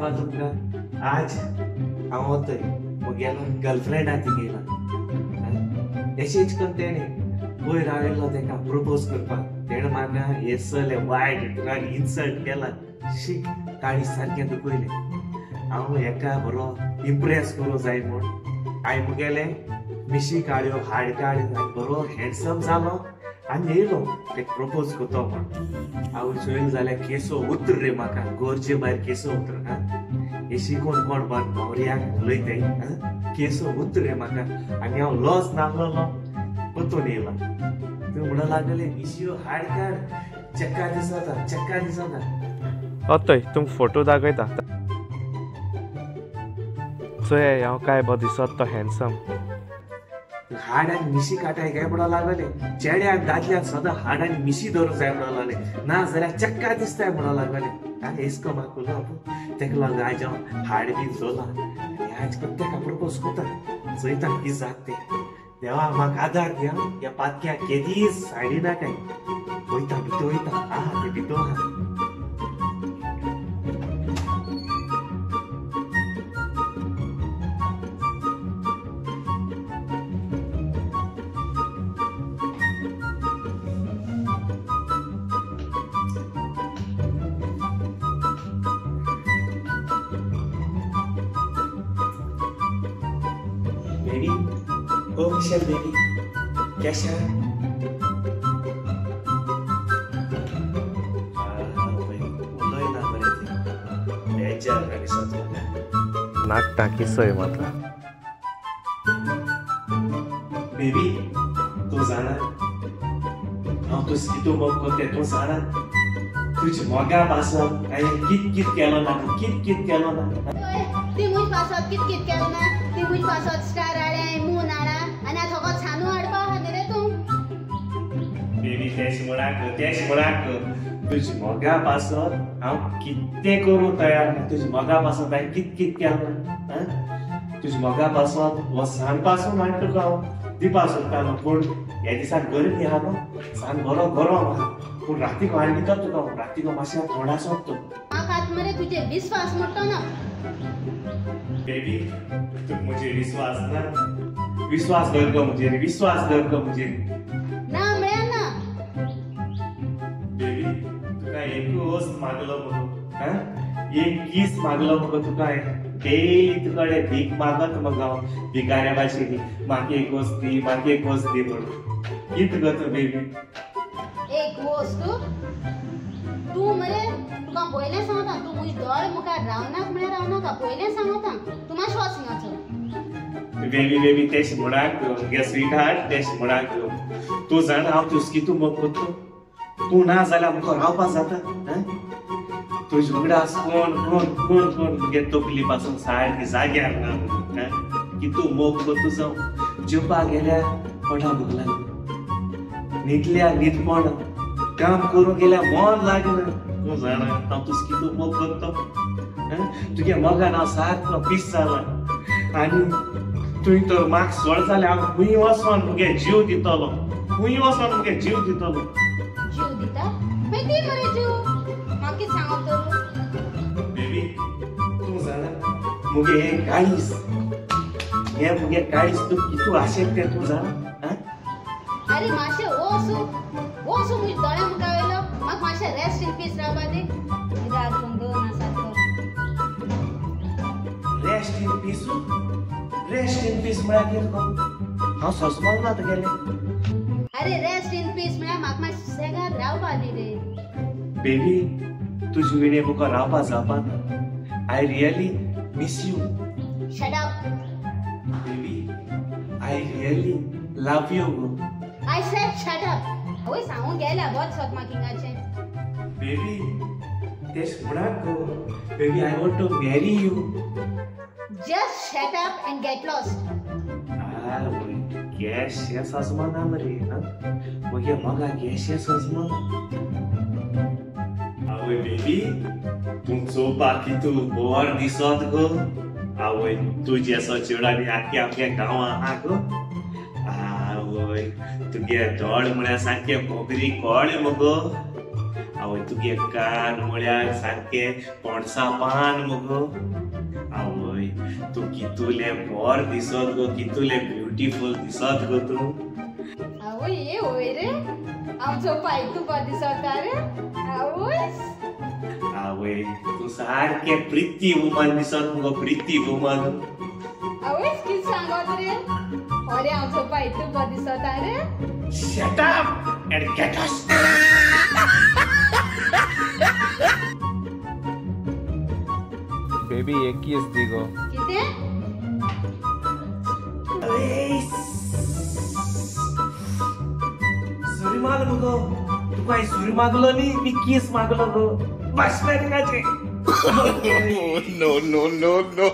सांगपा तुमका आज हांव वतय म्हगेलो गर्लफ्रेंड आती गेला एशीच करून तेणे वयर राविल्लो तेका प्रपोज करपाक तेणे म्हाका हेसले वायट इन्सल्ट केला शी काळी सारकें दुखयलें हांव हेका बरो इम्प्रेस करूं जाय म्हूण हांवें मुगेले मिशी काडयो हाड काडयो बरो हँडसम जालो आनी येयलो तेका प्रपोज करतो म्हूण हांव चोयलो जाल्यार केसो उतर रे म्हाका गोरचे भायर केसो उतर एशी कोण कोण बार न्हवऱ्याक उलयताय केसो उतर रे म्हाका आनी हांव लॉस नासलोलो परतून येयला तूं म्हणूं लागले मिशियो हाड काड चक्का दिसता ओतय तुमकां फोटो दाखयता चोय हांव काय बरो दिसत तो हँडसम हाड आनी मिशी काटाय काय म्हणूं लागले चेड्याक दादल्याक सदां हाड आनी मिशी धरूंक जाय म्हणूं लागले ना जाल्यार चक्का दिसताय म्हणूं लागले एसको म्हाका उलोवप तेका लागून आज हांव हाड बी जोला आनी आज तेका प्रपोज करता चोयता कितें जाता तें देवा म्हाका आदार दिया ह्या पातक्याक केदीच सायडीना काय वयता भितर वयता ते भितर आहा बेबी ओ मिशेल बेबी कैसा नाक टाकीसोय म्हाका बेबी तूं जाणा हांव तूं कितू मोग करता तूं जाणा तुजी मोगा पासत हांवें कित केलो ना कित केलो ना ती मुज पासत कित केलो ना ती मुज पासत स्टार हाडे मून हाडा आनी आतां फकत छानू हाडपा आहा न्ही रे तूं बेबी तेश म्हणाक तुजी मोगा पासत हांव कितें करूं तयार तुजी मोगा पासत हांवें कित केलो ना तुजी मोगा पासत हो सान पासून हाड तुका हांव दिवपा सोदतालो पूण ह्या दिसाक गरमी आहा न्हू सान बरो गरम आहा पूण रातीक हाड दिता तुका रातीक मातशें थोडा सोदतो म्हाका आतां मरे तुजेर विस्वास मोडटो ना बेबी तू मुझे विश्वास कर मुझे ना म्हळ्यार ना बेबी तुका एक वस्त मागलो म्हणून एक किस मागलो मगो तुका डेली तुकडे भीक मागत मग हांव भिकाऱ्या भाशेनी म्हाका एक वस्त दी म्हणून कित गो तूं बेबी एक वस्तू तूं मरे तुका पयलें सांगता तूं मुज दोळ मुखार रावनाक म्हळ्यार रावनाका पयलें सांगता तूं मातशें वचनाचो बेबी तेश म्हणाक गे स्वीट हार्ट तेश म्हणाक तूं जाणा हांव तुस्कितू मोग करता तूं ना जाल्यार म्हाका रावपा जाता तुजे उगडास कोण मुगे तकली पासून सारकी जाग्यार ना म्हणून कितू मोग करता जावं जेवपाक गेल्यार पोटा भूक लागली न्हिदल्यार न्हिदपण काम करूंक गेल्यार मन लागना तूं जाणा हांव तुस्कितू मोग करता तुगे मोगान हांव सारको पीस जाला आनी तुवें तर म्हाका सोड जाल्यार हांव खूंय वचोन मुगे जीव दितलो जीव दिता मागीर दी मरे जीव म्हाका कितें सांगता बेबी तूं जाणा मुगे मुगे काळीज तूं कितू आशेक तें तूं जाणा अरे मातशें वोसू मुज दोळ्या मुखार वयलो म्हाका मातशें रेस्ट इन पीस रावपा दी रात गंगो ना सारको रेस्ट इन पीस म्हळ्यार कितें गो हांव सोसमोल ना तुगेलें अरे रेस्ट इन पीस म्हळ्यार म्हाका मातशें सुसेगाद रावपा दी रे बेबी तुजे विणे मुको रावपा जावपा ना I really miss you shut up baby I really love you गो आय सेड शट अप ओय सांगूंक गेल्या बहुत सोत माकिंगाचें बेबी तेश म्हणाक गो baby I want to marry you Just shut up and get lost. Gäsjes asmana Marina. Moje moga gäsjes asmana. Awe baby, तुमचो बाकी बोर दिसत गो. आवय तुझे असो चेडानी आख्या गांवा आहा गो. आवय तुगे दोळ म्हळ्यार सारखे मोगरी कळ मगो. आवय तुगे कान म्हळ्यार सारखे पणसा पान मुगो आवय तू कितुले बोर दिसत गो कितुले ब्युटिफुल दिसत गो तू आवय ये होय रे आमचो पाय तुका दिसता रे आवय आवय तू सारखे प्रिती वुमन दिसत मुगो प्रिती वुमन आवय कित सांगत रे अरे आमचो पाय तुका दिसता रे Shut up and get us. Baby एक किस दी गो किते सुरी मागलो मुगो तू काय सुरी मागलो नी मी किस मागलो गो बस मेरे गाचे नो नो नो नो